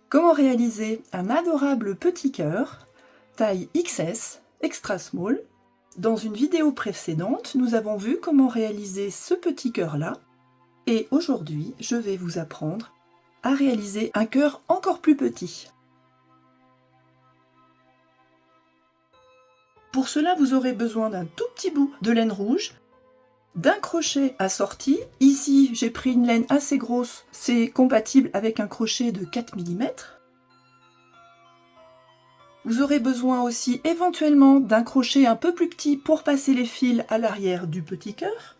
Comment réaliser un adorable petit cœur, taille XS, extra small. Dans une vidéo précédente, nous avons vu comment réaliser ce petit cœur-là. Et aujourd'hui, je vais vous apprendre à réaliser un cœur encore plus petit. Pour cela, vous aurez besoin d'un tout petit bout de laine rouge, d'un crochet assorti. Ici, j'ai pris une laine assez grosse, c'est compatible avec un crochet de 4 mm. Vous aurez besoin aussi éventuellement d'un crochet un peu plus petit pour passer les fils à l'arrière du petit cœur.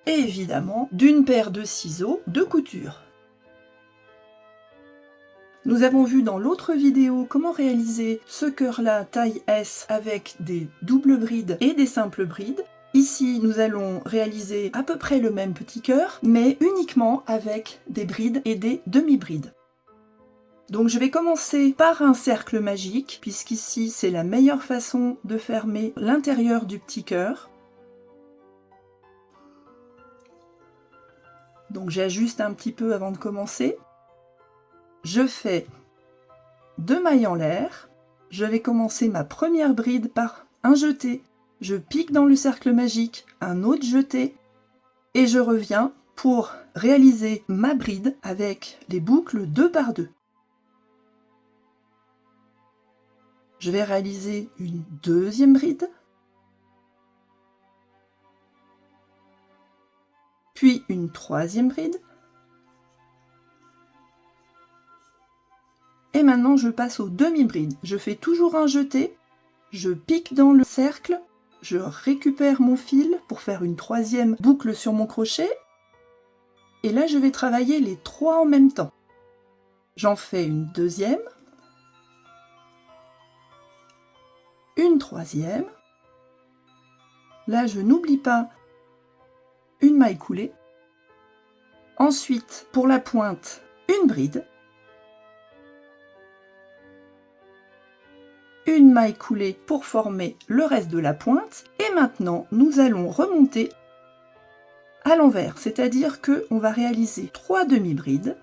Et évidemment, d'une paire de ciseaux de couture. Nous avons vu dans l'autre vidéo comment réaliser ce cœur-là taille S avec des doubles brides et des simples brides. Ici, nous allons réaliser à peu près le même petit cœur, mais uniquement avec des brides et des demi-brides. Donc je vais commencer par un cercle magique, puisqu'ici c'est la meilleure façon de fermer l'intérieur du petit cœur. Donc j'ajuste un petit peu avant de commencer. Je fais 2 mailles en l'air. Je vais commencer ma première bride par un jeté. Je pique dans le cercle magique, un autre jeté. Et je reviens pour réaliser ma bride avec les boucles 2 par 2. Je vais réaliser une deuxième bride. Puis une troisième bride. Et maintenant, je passe aux demi-brides. Je fais toujours un jeté, je pique dans le cercle, je récupère mon fil pour faire une troisième boucle sur mon crochet. Et là, je vais travailler les 3 en même temps. J'en fais une deuxième, une troisième. Là, je n'oublie pas une maille coulée. Ensuite, pour la pointe, une bride. Une maille coulée pour former le reste de la pointe. Et maintenant, nous allons remonter à l'envers, c'est-à-dire qu'on va réaliser 3 demi-brides.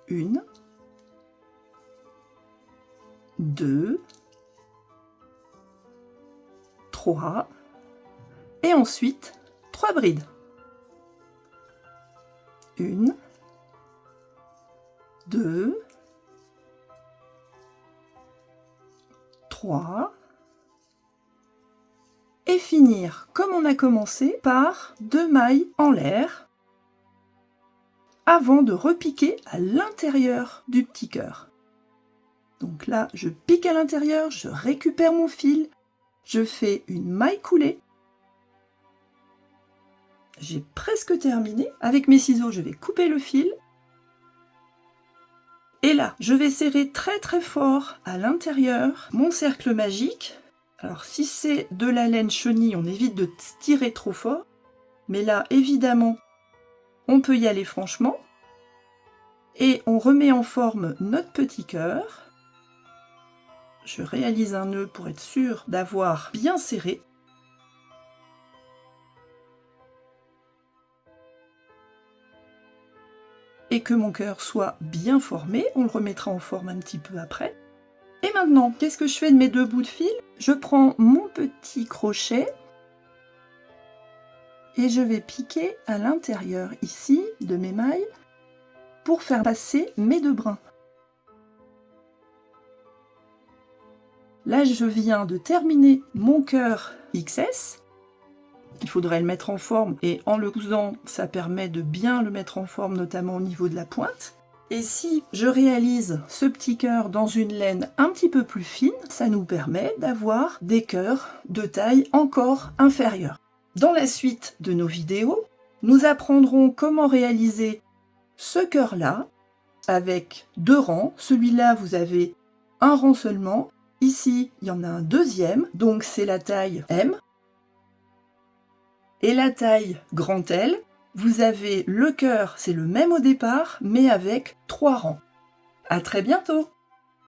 1, 2, 3, et ensuite 3 brides. 1, 2, 3, et finir comme on a commencé par 2 mailles en l'air avant de repiquer à l'intérieur du petit cœur. Donc là, je pique à l'intérieur, je récupère mon fil, je fais une maille coulée. J'ai presque terminé. Avec mes ciseaux, je vais couper le fil. Et là, je vais serrer très très fort à l'intérieur mon cercle magique. Alors si c'est de la laine chenille, on évite de tirer trop fort. Mais là, évidemment, on peut y aller franchement. Et on remet en forme notre petit cœur. Je réalise un nœud pour être sûr d'avoir bien serré. Et que mon cœur soit bien formé. On le remettra en forme un petit peu après. Et maintenant, qu'est-ce que je fais de mes 2 bouts de fil? Je prends mon petit crochet et je vais piquer à l'intérieur ici de mes mailles pour faire passer mes 2 brins. Là, je viens de terminer mon cœur XS. Il faudrait le mettre en forme et en le cousant, ça permet de bien le mettre en forme, notamment au niveau de la pointe. Et si je réalise ce petit cœur dans une laine un petit peu plus fine, ça nous permet d'avoir des cœurs de taille encore inférieure. Dans la suite de nos vidéos, nous apprendrons comment réaliser ce cœur-là avec 2 rangs. Celui-là, vous avez un rang seulement. Ici, il y en a un deuxième, donc c'est la taille M. Et la taille grand L, vous avez le cœur, c'est le même au départ, mais avec 3 rangs. À très bientôt!